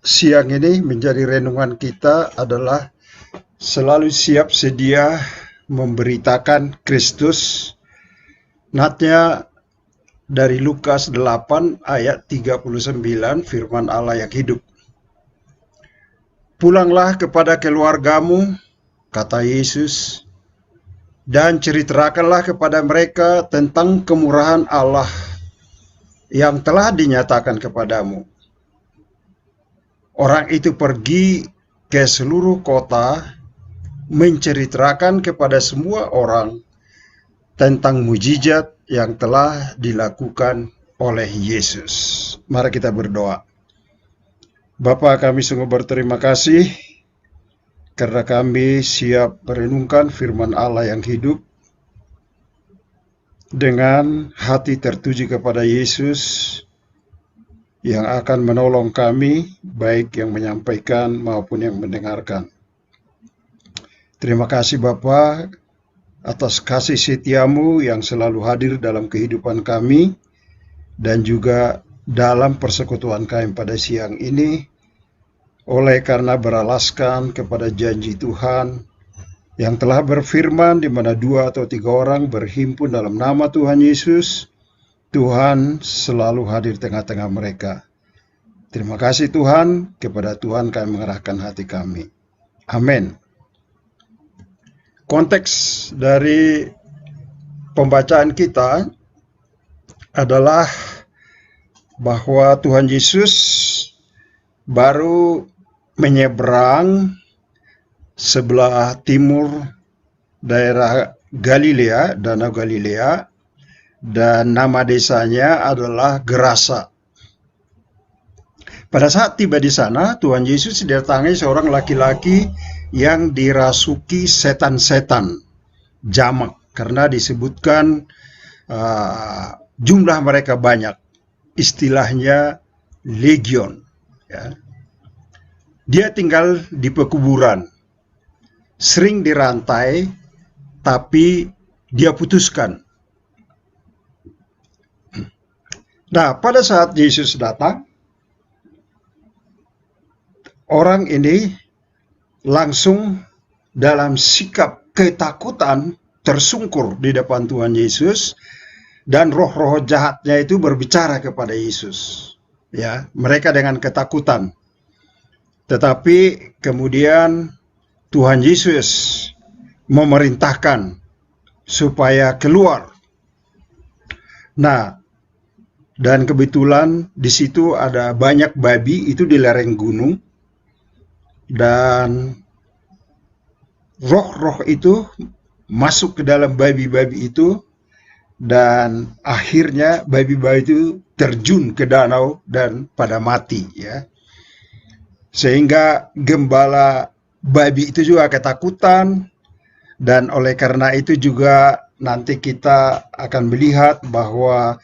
siang ini menjadi renungan kita adalah selalu siap sedia memberitakan Kristus. Natnya dari Lukas 8 ayat 39, firman Allah yang hidup. Pulanglah kepada keluargamu, kata Yesus, dan ceritakanlah kepada mereka tentang kemurahan Allah yang telah dinyatakan kepadamu. Orang itu pergi ke seluruh kota, menceritakan kepada semua orang tentang mujizat yang telah dilakukan oleh Yesus. Mari kita berdoa. Bapa, kami sungguh berterima kasih karena kami siap merenungkan firman Allah yang hidup dengan hati tertuju kepada Yesus yang akan menolong kami, baik yang menyampaikan maupun yang mendengarkan. Terima kasih Bapa atas kasih setiamu yang selalu hadir dalam kehidupan kami dan juga dalam persekutuan kami pada siang ini, oleh karena beralaskan kepada janji Tuhan yang telah berfirman di mana 2 atau 3 orang berhimpun dalam nama Tuhan Yesus, Tuhan selalu hadir tengah-tengah mereka. Terima kasih Tuhan, kepada Tuhan kami mengerahkan hati kami. Amin. Konteks dari pembacaan kita adalah bahwa Tuhan Yesus baru menyeberang sebelah timur daerah Galilea, Danau Galilea, dan nama desanya adalah Gerasa. Pada saat tiba di sana, Tuhan Yesus didatangi seorang laki-laki yang dirasuki setan-setan, jamak, karena disebutkan jumlah mereka banyak, istilahnya legion. Ya. Dia tinggal di pekuburan, sering dirantai, tapi dia putuskan. Nah, pada saat Yesus datang, orang ini langsung dalam sikap ketakutan tersungkur di depan Tuhan Yesus, dan roh-roh jahatnya itu berbicara kepada Yesus. Ya, mereka dengan ketakutan. Tetapi kemudian Tuhan Yesus memerintahkan supaya keluar. Nah, dan kebetulan di situ ada banyak babi, itu di lereng gunung, dan roh-roh itu masuk ke dalam babi-babi itu, dan akhirnya babi-babi itu terjun ke danau dan pada mati, ya. Sehingga gembala babi itu juga ketakutan, dan oleh karena itu juga nanti kita akan melihat bahwa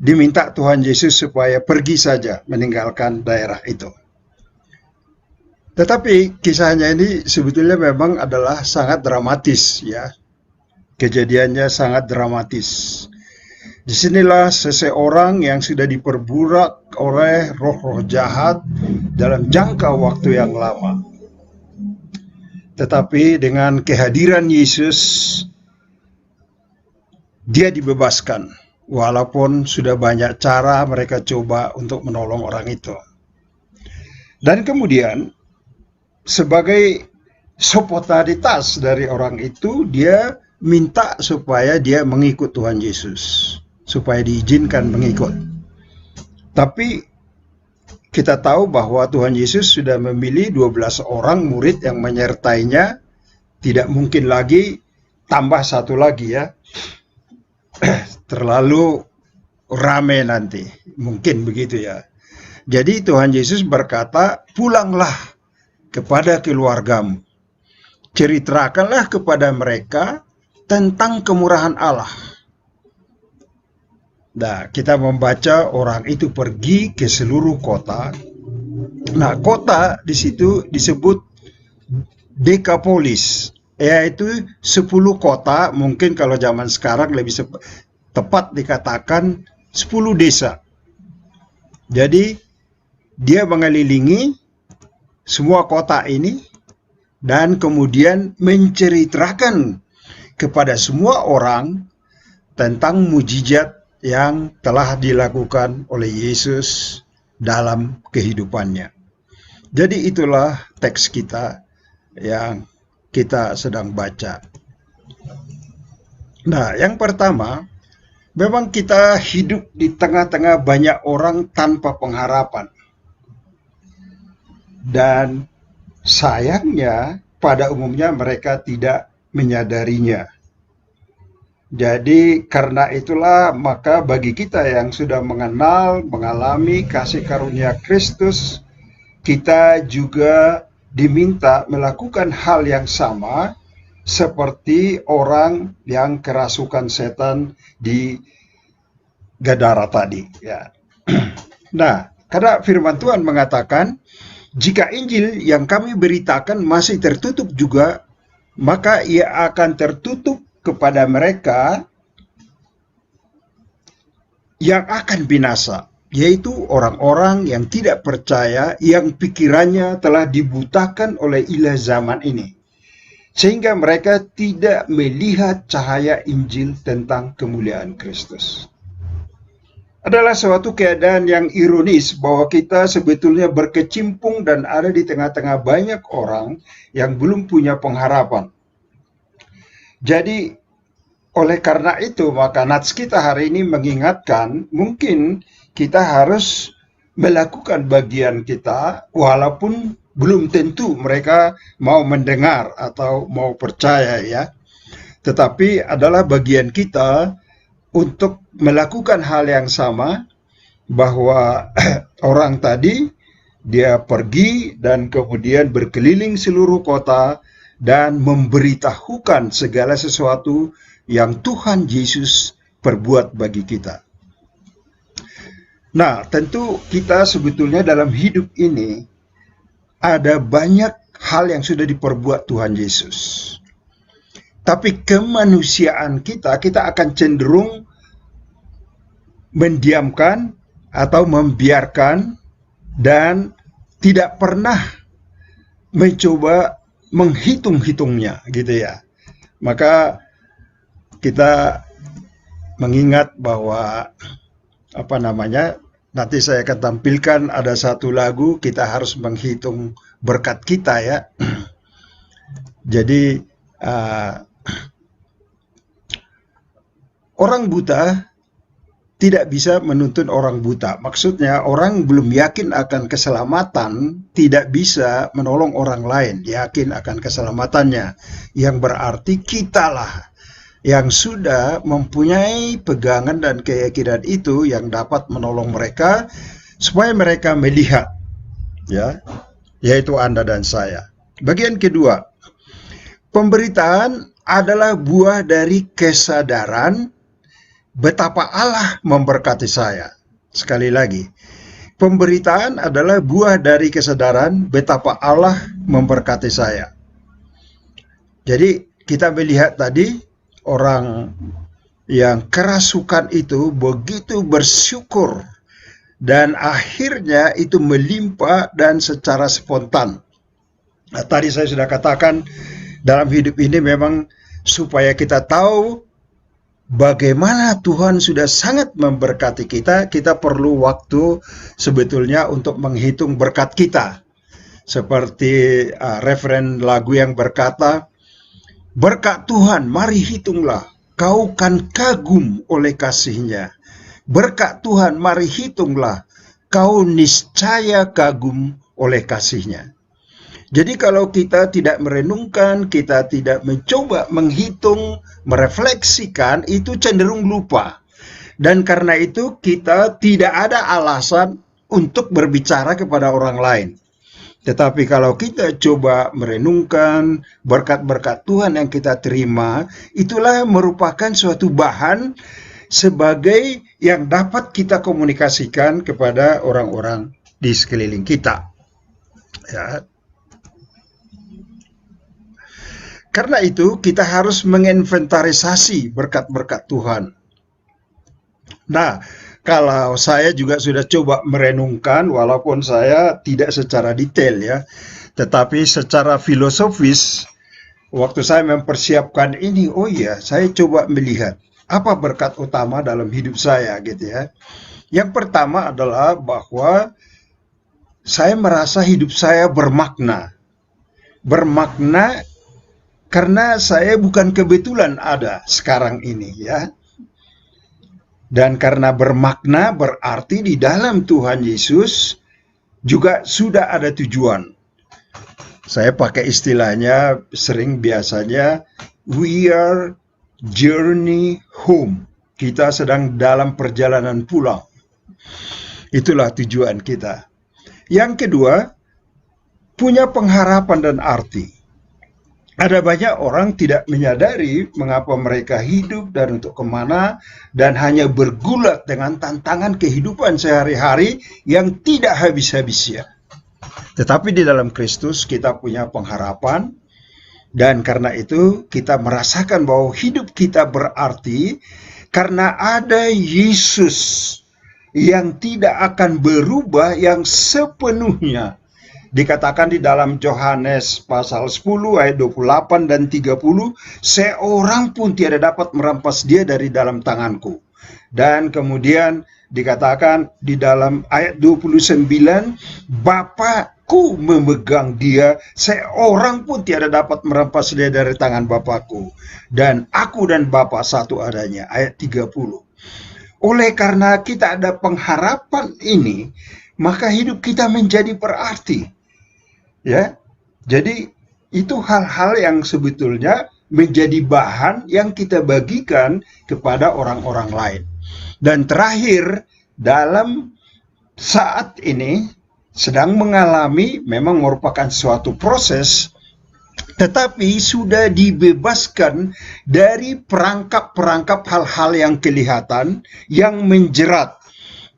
diminta Tuhan Yesus supaya pergi saja meninggalkan daerah itu. Tetapi kisahnya ini sebetulnya memang adalah sangat dramatis, ya. Kejadiannya sangat dramatis. Disinilah seseorang yang sudah diperbudak oleh roh-roh jahat dalam jangka waktu yang lama. Tetapi dengan kehadiran Yesus, dia dibebaskan. Walaupun sudah banyak cara mereka coba untuk menolong orang itu. Dan kemudian, sebagai spontanitas dari orang itu, dia minta supaya dia mengikut Tuhan Yesus, supaya diizinkan mengikut. Tapi kita tahu bahwa Tuhan Yesus sudah memilih 12 orang murid yang menyertainya, tidak mungkin lagi tambah satu lagi, ya. Terlalu rame nanti, mungkin begitu, ya. Jadi Tuhan Yesus berkata, pulanglah kepada keluargamu, ceritakanlah kepada mereka tentang kemurahan Allah. Nah, kita membaca orang itu pergi ke seluruh kota. Nah, kota di situ disebut Dekapolis, yaitu 10 kota, mungkin kalau zaman sekarang lebih tepat dikatakan 10 desa. Jadi dia mengelilingi semua kota ini dan kemudian menceritakan kepada semua orang tentang mujizat yang telah dilakukan oleh Yesus dalam kehidupannya. Jadi itulah teks kita yang kita sedang baca. Nah, yang pertama, memang kita hidup di tengah-tengah banyak orang tanpa pengharapan. Dan sayangnya, pada umumnya mereka tidak menyadarinya. Jadi karena itulah maka bagi kita yang sudah mengalami kasih karunia Kristus, kita juga diminta melakukan hal yang sama seperti orang yang kerasukan setan di Gadara tadi. Ya. Nah, karena firman Tuhan mengatakan, jika Injil yang kami beritakan masih tertutup juga, maka ia akan tertutup kepada mereka yang akan binasa, yaitu orang-orang yang tidak percaya, yang pikirannya telah dibutakan oleh ilah zaman ini, sehingga mereka tidak melihat cahaya Injil tentang kemuliaan Kristus. Adalah suatu keadaan yang ironis bahwa kita sebetulnya berkecimpung dan ada di tengah-tengah banyak orang yang belum punya pengharapan. Jadi, oleh karena itu, maka nats kita hari ini mengingatkan, mungkin kita harus melakukan bagian kita, walaupun belum tentu mereka mau mendengar atau mau percaya ya. Tetapi adalah bagian kita untuk melakukan hal yang sama, bahwa orang tadi, dia pergi dan kemudian berkeliling seluruh kota, dan memberitahukan segala sesuatu yang Tuhan Yesus perbuat bagi kita. Nah, tentu kita sebetulnya dalam hidup ini ada banyak hal yang sudah diperbuat Tuhan Yesus. Tapi kemanusiaan kita akan cenderung mendiamkan atau membiarkan dan tidak pernah mencoba menghitung-hitungnya gitu ya. Maka kita mengingat bahwa nanti saya akan tampilkan ada satu lagu, kita harus menghitung berkat kita ya. Jadi orang buta tidak bisa menuntun orang buta. Maksudnya orang belum yakin akan keselamatan tidak bisa menolong orang lain yakin akan keselamatannya. Yang berarti kitalah yang sudah mempunyai pegangan dan keyakinan itu yang dapat menolong mereka supaya mereka melihat, ya, yaitu Anda dan saya. Bagian kedua, pemberitaan adalah buah dari kesadaran betapa Allah memberkati saya. Sekali lagi, pemberitaan adalah buah dari kesadaran betapa Allah memberkati saya. Jadi kita melihat tadi orang yang kerasukan itu begitu bersyukur dan akhirnya itu melimpah dan secara spontan. Nah, tadi saya sudah katakan dalam hidup ini memang supaya kita tahu bagaimana Tuhan sudah sangat memberkati kita, kita perlu waktu sebetulnya untuk menghitung berkat kita. Seperti referen lagu yang berkata, berkat Tuhan, mari hitunglah, kau kan kagum oleh kasih-Nya. Berkat Tuhan, mari hitunglah, kau niscaya kagum oleh kasih-Nya. Jadi kalau kita tidak merenungkan, kita tidak mencoba menghitung, merefleksikan, itu cenderung lupa. Dan karena itu kita tidak ada alasan untuk berbicara kepada orang lain. Tetapi kalau kita coba merenungkan berkat-berkat Tuhan yang kita terima, itulah merupakan suatu bahan sebagai yang dapat kita komunikasikan kepada orang-orang di sekeliling kita. Ya. Karena itu kita harus menginventarisasi berkat-berkat Tuhan. Nah, Kalau saya juga sudah coba merenungkan, walaupun saya tidak secara detail ya, tetapi secara filosofis, waktu saya mempersiapkan ini, oh iya, saya coba melihat apa berkat utama dalam hidup saya gitu ya. Yang pertama adalah bahwa saya merasa hidup saya bermakna. Bermakna karena saya bukan kebetulan ada sekarang ini ya. Dan karena bermakna berarti di dalam Tuhan Yesus juga sudah ada tujuan. Saya pakai istilahnya sering biasanya, we are journey home. Kita sedang dalam perjalanan pulang. Itulah tujuan kita. Yang kedua, punya pengharapan dan arti. Ada banyak orang tidak menyadari mengapa mereka hidup dan untuk kemana, dan hanya bergulat dengan tantangan kehidupan sehari-hari yang tidak habis-habisnya. Tetapi di dalam Kristus kita punya pengharapan, dan karena itu kita merasakan bahwa hidup kita berarti karena ada Yesus yang tidak akan berubah, yang sepenuhnya dikatakan di dalam Yohanes pasal 10 ayat 28 dan 30, seorang pun tiada dapat merampas dia dari dalam tanganku. Dan kemudian dikatakan di dalam ayat 29, Bapakku memegang dia, seorang pun tiada dapat merampas dia dari tangan Bapakku. Dan aku dan Bapa satu adanya, ayat 30. Oleh karena kita ada pengharapan ini, maka hidup kita menjadi berarti. Ya, jadi itu hal-hal yang sebetulnya menjadi bahan yang kita bagikan kepada orang-orang lain. Dan terakhir, dalam saat ini sedang mengalami, memang merupakan suatu proses, tetapi sudah dibebaskan dari perangkap-perangkap hal-hal yang kelihatan, yang menjerat.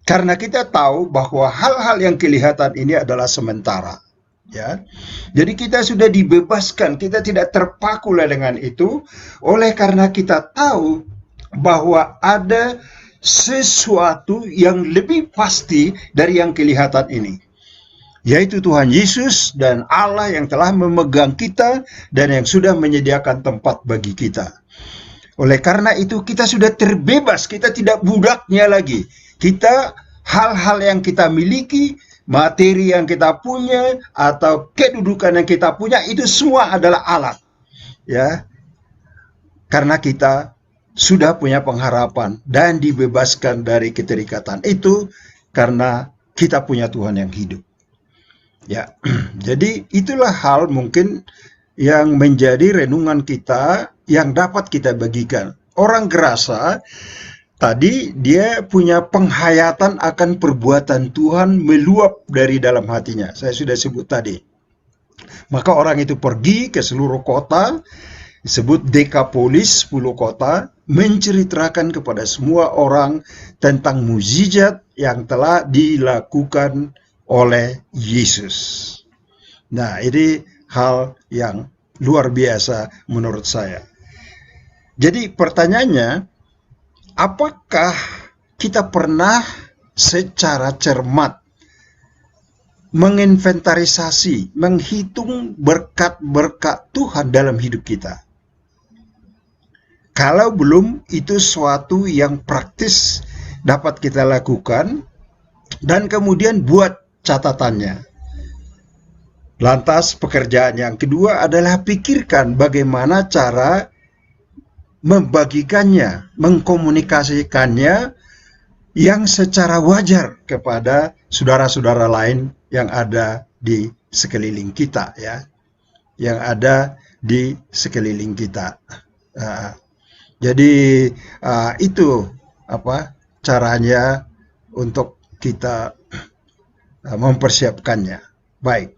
Karena kita tahu bahwa hal-hal yang kelihatan ini adalah sementara. Ya, jadi kita sudah dibebaskan, kita tidak terpaku dengan itu, oleh karena kita tahu bahwa ada sesuatu yang lebih pasti dari yang kelihatan ini, yaitu Tuhan Yesus dan Allah yang telah memegang kita dan yang sudah menyediakan tempat bagi kita. Oleh karena itu kita sudah terbebas, kita tidak budaknya lagi. Kita, hal-hal yang kita miliki, materi yang kita punya, atau kedudukan yang kita punya, itu semua adalah alat. Ya, karena kita sudah punya pengharapan dan dibebaskan dari keterikatan itu karena kita punya Tuhan yang hidup. Ya, jadi itulah hal mungkin yang menjadi renungan kita yang dapat kita bagikan. Orang Gerasa tadi dia punya penghayatan akan perbuatan Tuhan meluap dari dalam hatinya. Saya sudah sebut tadi. Maka orang itu pergi ke seluruh kota, disebut Dekapolis, 10 kota, menceritakan kepada semua orang tentang mukjizat yang telah dilakukan oleh Yesus. Nah, ini hal yang luar biasa menurut saya. Jadi pertanyaannya, apakah kita pernah secara cermat menginventarisasi, menghitung berkat-berkat Tuhan dalam hidup kita? Kalau belum, itu suatu yang praktis dapat kita lakukan dan kemudian buat catatannya. Lantas pekerjaan yang kedua adalah pikirkan bagaimana cara membagikannya, mengkomunikasikannya yang secara wajar kepada saudara-saudara lain yang ada di sekeliling kita, ya, yang ada di sekeliling kita. Jadi itu caranya untuk kita mempersiapkannya. Baik.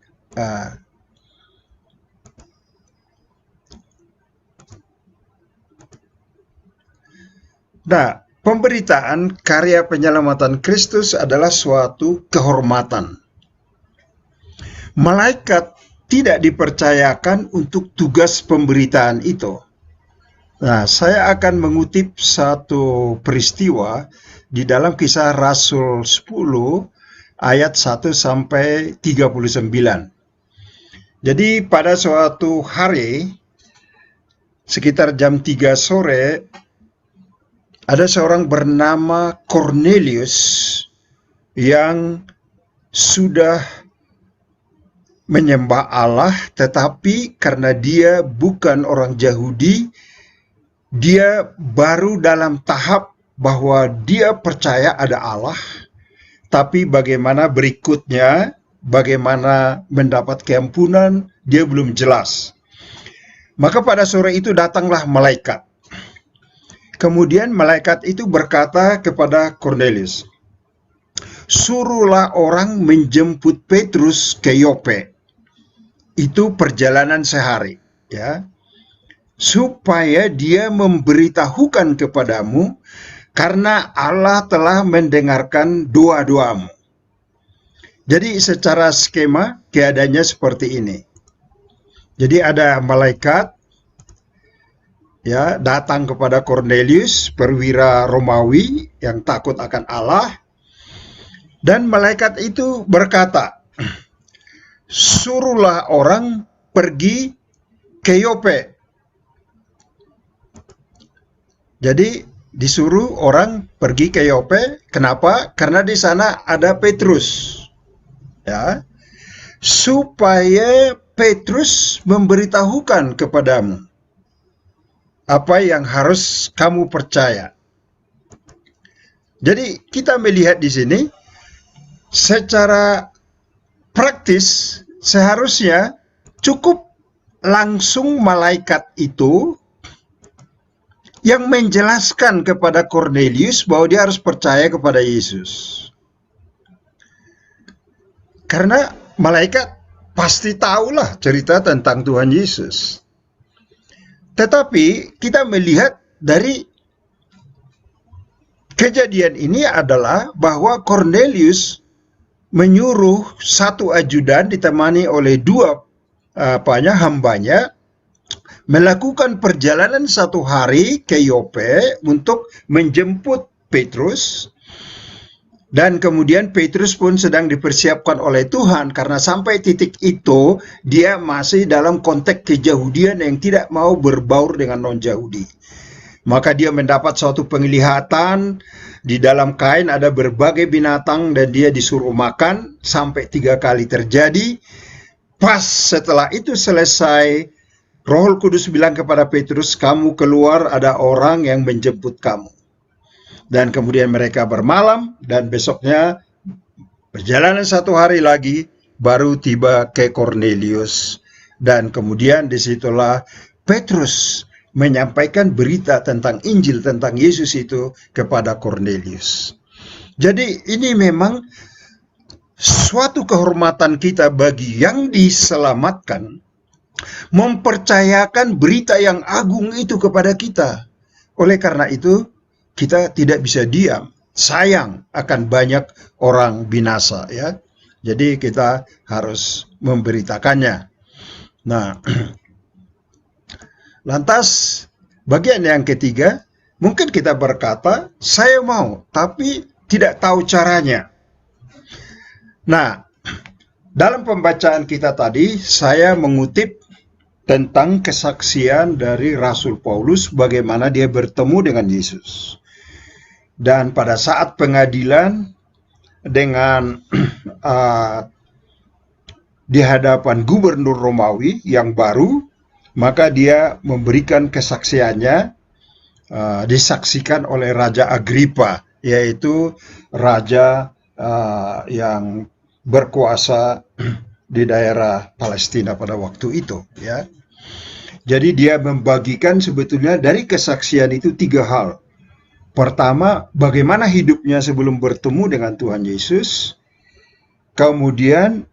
Nah, pemberitaan karya penyelamatan Kristus adalah suatu kehormatan. Malaikat tidak dipercayakan untuk tugas pemberitaan itu. Nah, saya akan mengutip satu peristiwa di dalam Kisah Rasul 10 ayat 1 sampai 39. Jadi pada suatu hari sekitar jam 3 sore ada seorang bernama Cornelius yang sudah menyembah Allah, tetapi karena dia bukan orang Yahudi, dia baru dalam tahap bahwa dia percaya ada Allah, tapi bagaimana berikutnya, bagaimana mendapat keampunan, dia belum jelas. Maka pada sore itu datanglah malaikat. Kemudian malaikat itu berkata kepada Cornelius, suruhlah orang menjemput Petrus ke Yope. Itu perjalanan sehari, ya, supaya dia memberitahukan kepadamu, karena Allah telah mendengarkan doa-doamu. Jadi secara skema keadaannya seperti ini. Jadi ada malaikat ya datang kepada Cornelius, perwira Romawi yang takut akan Allah, dan malaikat itu berkata, suruhlah orang pergi ke Yope. Jadi disuruh orang pergi ke Yope. Kenapa? Karena di sana ada Petrus. Ya, supaya Petrus memberitahukan kepadamu apa yang harus kamu percaya. Jadi kita melihat di sini secara praktis seharusnya cukup langsung malaikat itu yang menjelaskan kepada Cornelius bahwa dia harus percaya kepada Yesus. Karena malaikat pasti tahulah cerita tentang Tuhan Yesus. Tetapi kita melihat dari kejadian ini adalah bahwa Cornelius menyuruh satu ajudan ditemani oleh dua hambanya melakukan perjalanan satu hari ke Yope untuk menjemput Petrus. Dan kemudian Petrus pun sedang dipersiapkan oleh Tuhan, karena sampai titik itu dia masih dalam konteks keyahudian yang tidak mau berbaur dengan non-Yahudi. Maka dia mendapat suatu penglihatan, di dalam kain ada berbagai binatang dan dia disuruh makan sampai 3 kali terjadi. Pas setelah itu selesai, Roh Kudus bilang kepada Petrus, kamu keluar, ada orang yang menjemput kamu. Dan kemudian mereka bermalam, dan besoknya perjalanan 1 hari lagi baru tiba ke Cornelius. Dan kemudian disitulah Petrus menyampaikan berita tentang Injil, tentang Yesus itu kepada Cornelius. Jadi ini memang suatu kehormatan kita bagi yang diselamatkan, mempercayakan berita yang agung itu kepada kita. Oleh karena itu, kita tidak bisa diam. Sayang akan banyak orang binasa, ya. Jadi kita harus memberitakannya. Nah, lantas bagian yang ketiga, mungkin kita berkata, saya mau, tapi tidak tahu caranya. Nah, dalam pembacaan kita tadi, saya mengutip tentang kesaksian dari Rasul Paulus bagaimana dia bertemu dengan Yesus. Dan pada saat pengadilan dengan di hadapan gubernur Romawi yang baru, maka dia memberikan kesaksiannya, disaksikan oleh Raja Agripa, yaitu raja yang berkuasa di daerah Palestina pada waktu itu, ya. Jadi dia membagikan sebetulnya dari kesaksian itu 3 hal. Pertama, bagaimana hidupnya sebelum bertemu dengan Tuhan Yesus. Kemudian,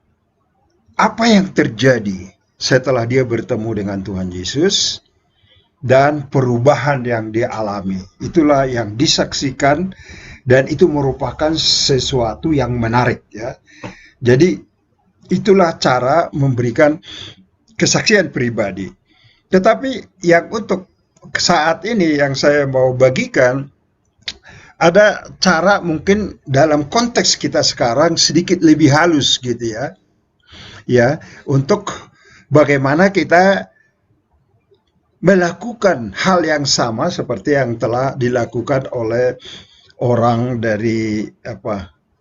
apa yang terjadi setelah dia bertemu dengan Tuhan Yesus. Dan perubahan yang dia alami. Itulah yang disaksikan, dan itu merupakan sesuatu yang menarik, ya. Jadi, itulah cara memberikan kesaksian pribadi. Tetapi yang untuk saat ini yang saya mau bagikan, ada cara mungkin dalam konteks kita sekarang sedikit lebih halus gitu ya. Ya, untuk bagaimana kita melakukan hal yang sama seperti yang telah dilakukan oleh orang dari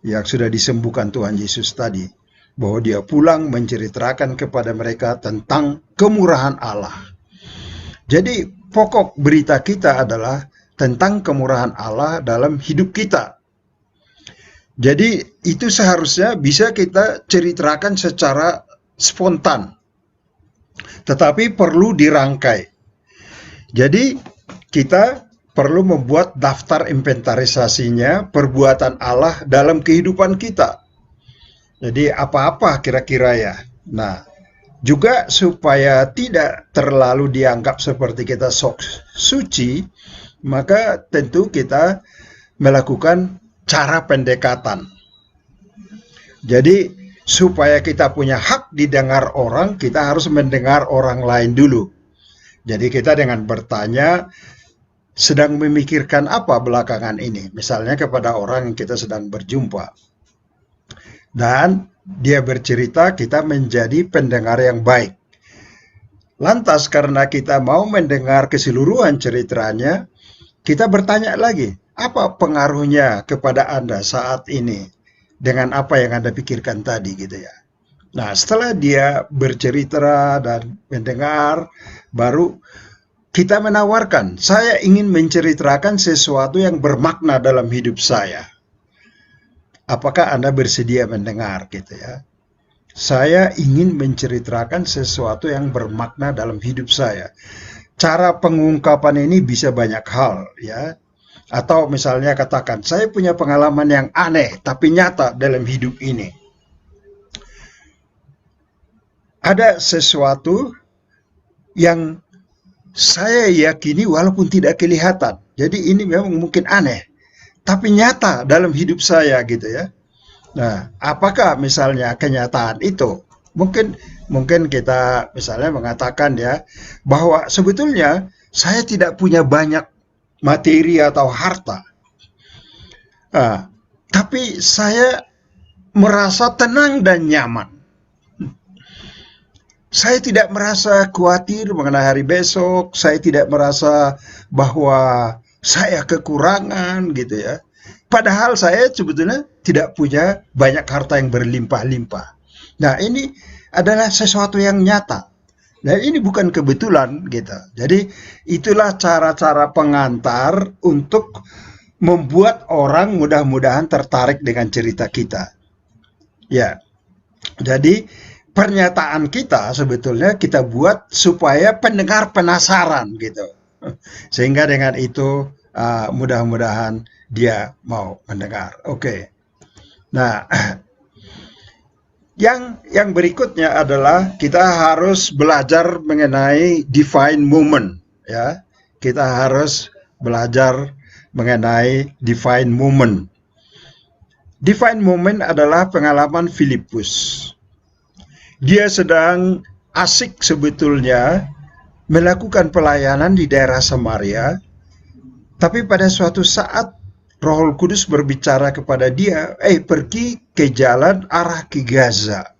yang sudah disembuhkan Tuhan Yesus tadi, bahwa dia pulang menceritakan kepada mereka tentang kemurahan Allah. Jadi pokok berita kita adalah tentang kemurahan Allah dalam hidup kita. Jadi itu seharusnya bisa kita ceritakan secara spontan, tetapi perlu dirangkai. Jadi kita perlu membuat daftar inventarisasinya perbuatan Allah dalam kehidupan kita. Jadi apa-apa kira-kira ya. Nah, juga supaya tidak terlalu dianggap seperti kita sok suci, maka tentu kita melakukan cara pendekatan. Jadi supaya kita punya hak didengar orang, kita harus mendengar orang lain dulu. Jadi kita dengan bertanya, sedang memikirkan apa belakangan ini, misalnya kepada orang yang kita sedang berjumpa. Dan dia bercerita, kita menjadi pendengar yang baik. Lantas karena kita mau mendengar keseluruhan ceritanya, kita bertanya lagi, apa pengaruhnya kepada Anda saat ini dengan apa yang Anda pikirkan tadi gitu ya. Nah, setelah dia bercerita dan mendengar, baru kita menawarkan, saya ingin menceritakan sesuatu yang bermakna dalam hidup saya. Apakah Anda bersedia mendengar gitu ya? Saya ingin menceritakan sesuatu yang bermakna dalam hidup saya. Cara pengungkapan ini bisa banyak hal ya. Atau misalnya katakan, saya punya pengalaman yang aneh tapi nyata dalam hidup ini. Ada sesuatu yang saya yakini walaupun tidak kelihatan. Jadi ini memang mungkin aneh, tapi nyata dalam hidup saya gitu ya. Nah, apakah misalnya kenyataan itu? Mungkin kita misalnya mengatakan ya, bahwa sebetulnya saya tidak punya banyak materi atau harta. Tapi saya merasa tenang dan nyaman. Saya tidak merasa khawatir mengenai hari besok, saya tidak merasa bahwa saya kekurangan gitu ya. Padahal saya sebetulnya tidak punya banyak harta yang berlimpah-limpah. Nah, ini adalah sesuatu yang nyata. Nah, ini bukan kebetulan gitu. Jadi itulah cara-cara pengantar untuk membuat orang mudah-mudahan tertarik dengan cerita kita. Ya, jadi pernyataan kita sebetulnya kita buat supaya pendengar penasaran gitu. Sehingga dengan itu mudah-mudahan dia mau mendengar. Oke. Nah, yang berikutnya adalah kita harus belajar mengenai divine moment ya. Kita harus belajar mengenai divine moment. Divine moment adalah pengalaman Filipus. Dia sedang asik sebetulnya melakukan pelayanan di daerah Samaria, tapi pada suatu saat Roh Kudus berbicara kepada dia, pergi ke jalan arah ke Gaza.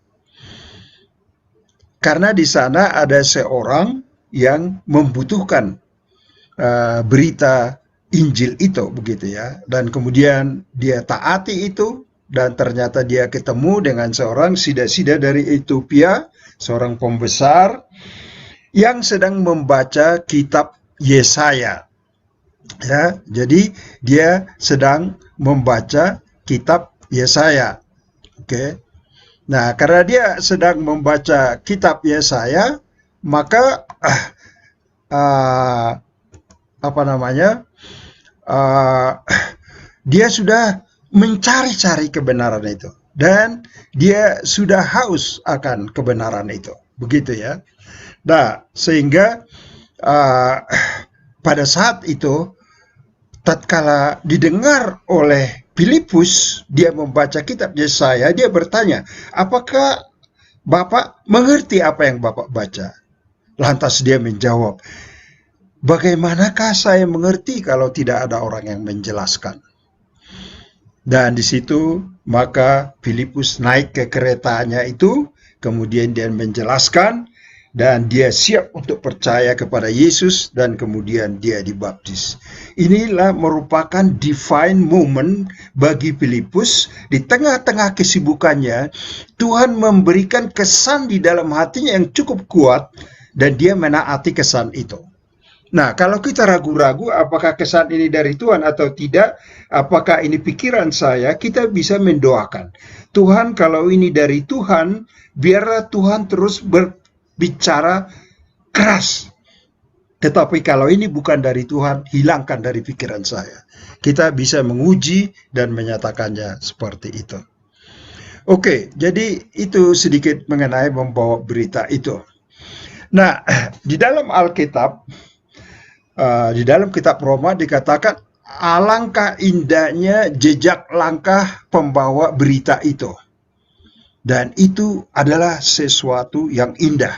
Karena di sana ada seorang yang membutuhkan berita Injil itu, begitu ya. Dan kemudian dia taati itu, dan ternyata dia ketemu dengan seorang sida-sida dari Ethiopia, seorang pembesar, yang sedang membaca kitab Yesaya. Ya, jadi dia sedang membaca kitab Yesaya. Oke. Nah, karena dia sedang membaca kitab Yesaya, maka dia sudah mencari-cari kebenaran itu, dan dia sudah haus akan kebenaran itu. Begitu ya. Nah, sehingga pada saat itu, tatkala didengar oleh Filipus, dia membaca kitab Yesaya, dia bertanya, apakah Bapak mengerti apa yang Bapak baca? Lantas dia menjawab, bagaimanakah saya mengerti kalau tidak ada orang yang menjelaskan? Dan di situ maka Filipus naik ke keretanya itu, kemudian dia menjelaskan, dan dia siap untuk percaya kepada Yesus, dan kemudian dia dibaptis. Inilah merupakan divine moment bagi Filipus. Di tengah-tengah kesibukannya, Tuhan memberikan kesan di dalam hatinya yang cukup kuat, dan dia menaati kesan itu. Nah, kalau kita ragu-ragu apakah kesan ini dari Tuhan atau tidak, apakah ini pikiran saya, kita bisa mendoakan. Tuhan, kalau ini dari Tuhan, biarlah Tuhan terus berbicara keras. Tetapi kalau ini bukan dari Tuhan, hilangkan dari pikiran saya. Kita bisa menguji dan menyatakannya seperti itu. Oke, jadi itu sedikit mengenai membawa berita itu. Nah, di dalam Alkitab, di dalam kitab Roma dikatakan alangkah indahnya jejak langkah pembawa berita itu. Dan itu adalah sesuatu yang indah.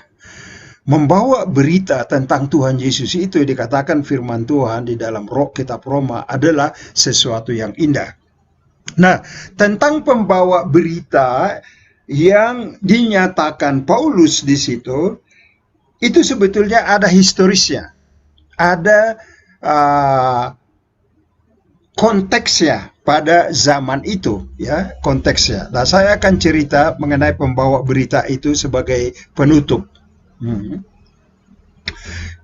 Membawa berita tentang Tuhan Yesus itu dikatakan firman Tuhan di dalam kitab Roma adalah sesuatu yang indah. Nah, tentang pembawa berita yang dinyatakan Paulus di situ, itu sebetulnya ada historisnya. Ada konteksnya pada zaman itu, ya, konteksnya. Nah, saya akan cerita mengenai pembawa berita itu sebagai penutup.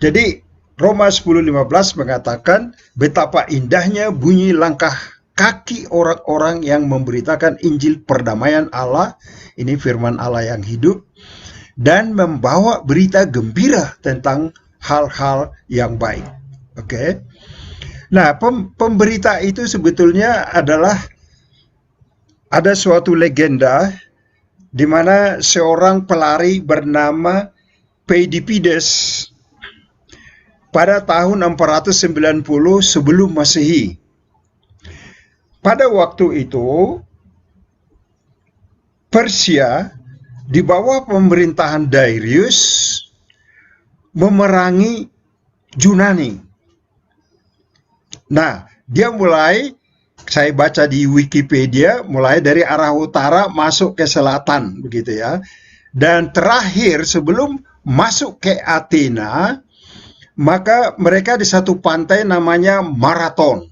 Jadi Roma 10:15 mengatakan betapa indahnya bunyi langkah kaki orang-orang yang memberitakan Injil perdamaian Allah, ini firman Allah yang hidup, dan membawa berita gembira tentang hal-hal yang baik. Oke. Nah, pemberita itu sebetulnya adalah ada suatu legenda di mana seorang pelari bernama Peidipides pada tahun 490 sebelum Masehi. Pada waktu itu Persia di bawah pemerintahan Darius memerangi Yunani. Nah, dia mulai, saya baca di Wikipedia, mulai dari arah utara masuk ke selatan, begitu ya. Dan terakhir sebelum masuk ke Athena, maka mereka di satu pantai namanya Marathon.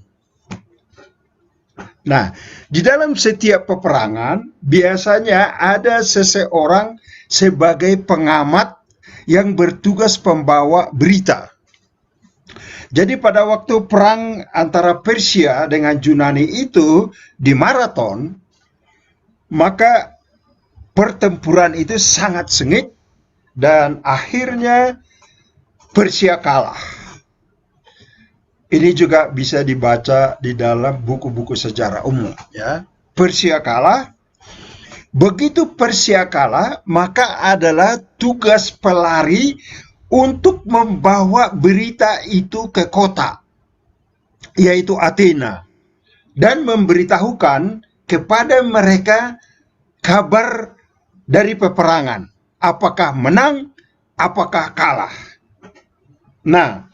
Nah, di dalam setiap peperangan biasanya ada seseorang sebagai pengamat yang bertugas pembawa berita. Jadi pada waktu perang antara Persia dengan Yunani itu di Marathon, maka pertempuran itu sangat sengit dan akhirnya Persia kalah. Ini juga bisa dibaca di dalam buku-buku sejarah umum, ya. Persia kalah. Begitu Persia kalah, maka adalah tugas pelari untuk membawa berita itu ke kota, yaitu Athena, dan memberitahukan kepada mereka kabar dari peperangan, apakah menang, apakah kalah. Nah,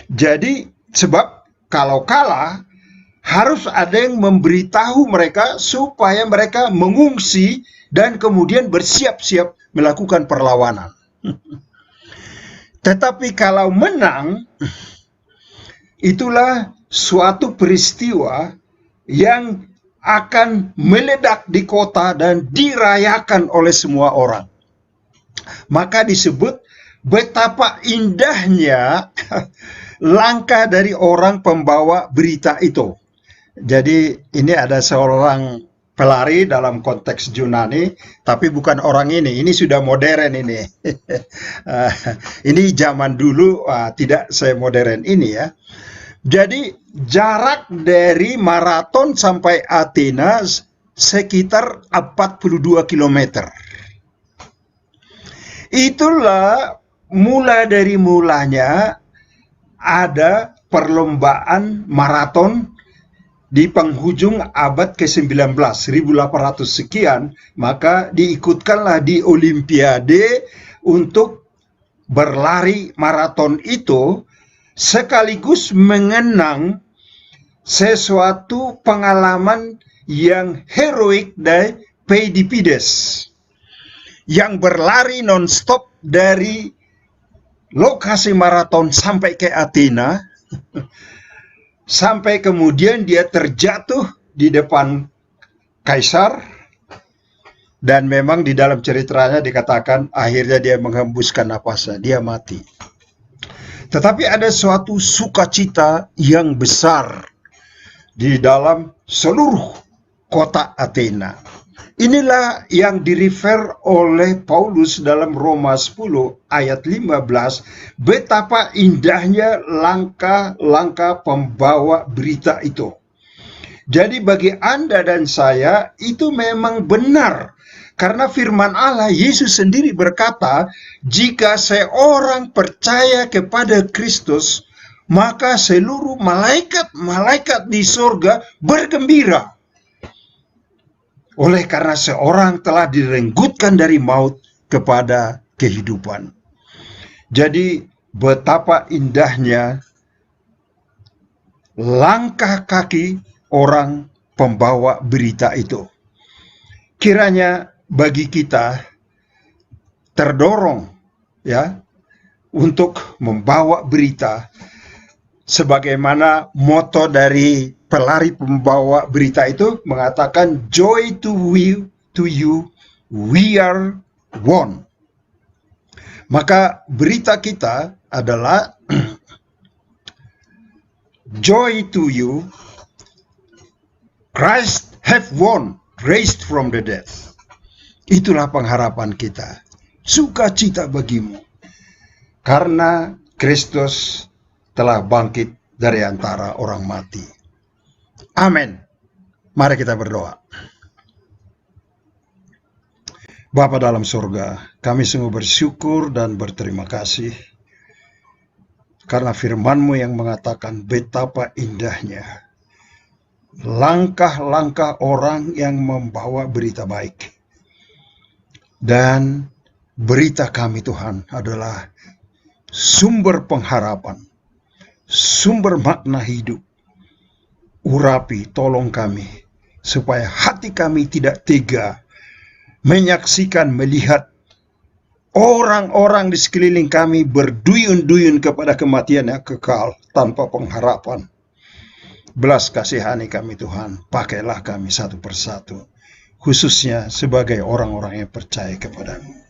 jadi sebab kalau kalah, harus ada yang memberitahu mereka supaya mereka mengungsi dan kemudian bersiap-siap melakukan perlawanan. Tetapi kalau menang, itulah suatu peristiwa yang akan meledak di kota dan dirayakan oleh semua orang. Maka disebut betapa indahnya langkah dari orang pembawa berita itu. Jadi ini ada seorang pelari dalam konteks Yunani, tapi bukan orang ini sudah modern ini. Ini zaman dulu, tidak semodern ini ya. Jadi jarak dari Marathon sampai Athena sekitar 42 km. Itulah mulanya ada perlombaan maraton di penghujung abad ke-19, 1800 sekian, maka diikutkanlah di Olimpiade untuk berlari maraton itu, sekaligus mengenang sesuatu pengalaman yang heroik dari Pheidippides yang berlari non-stop dari lokasi maraton sampai ke Athena, sampai kemudian dia terjatuh di depan kaisar, dan memang di dalam ceritanya dikatakan akhirnya dia menghembuskan napasnya, dia mati. Tetapi ada suatu sukacita yang besar di dalam seluruh kota Athena. Inilah yang direfer oleh Paulus dalam Roma 10 ayat 15, betapa indahnya langkah-langkah pembawa berita itu. Jadi bagi Anda dan saya itu memang benar. Karena firman Allah, Yesus sendiri berkata, jika seorang percaya kepada Kristus, maka seluruh malaikat-malaikat di surga bergembira. Oleh karena seorang telah direnggutkan dari maut kepada kehidupan. Jadi betapa indahnya langkah kaki orang pembawa berita itu. Kiranya bagi kita terdorong ya untuk membawa berita sebagaimana moto dari pelari pembawa berita itu mengatakan, joy to you, we are one. Maka berita kita adalah joy to you, Christ have won, raised from the dead. Itulah pengharapan kita, sukacita bagimu, karena Kristus telah bangkit dari antara orang mati. Amin. Mari kita berdoa. Bapa dalam surga, kami sungguh bersyukur dan berterima kasih karena firman-Mu yang mengatakan betapa indahnya langkah-langkah orang yang membawa berita baik. Dan berita kami Tuhan adalah sumber pengharapan, sumber makna hidup. Urapi, tolong kami, supaya hati kami tidak tega menyaksikan, melihat orang-orang di sekeliling kami berduyun-duyun kepada kematian yang kekal tanpa pengharapan. Belas kasihani kami Tuhan, pakailah kami satu persatu, khususnya sebagai orang-orang yang percaya kepadamu.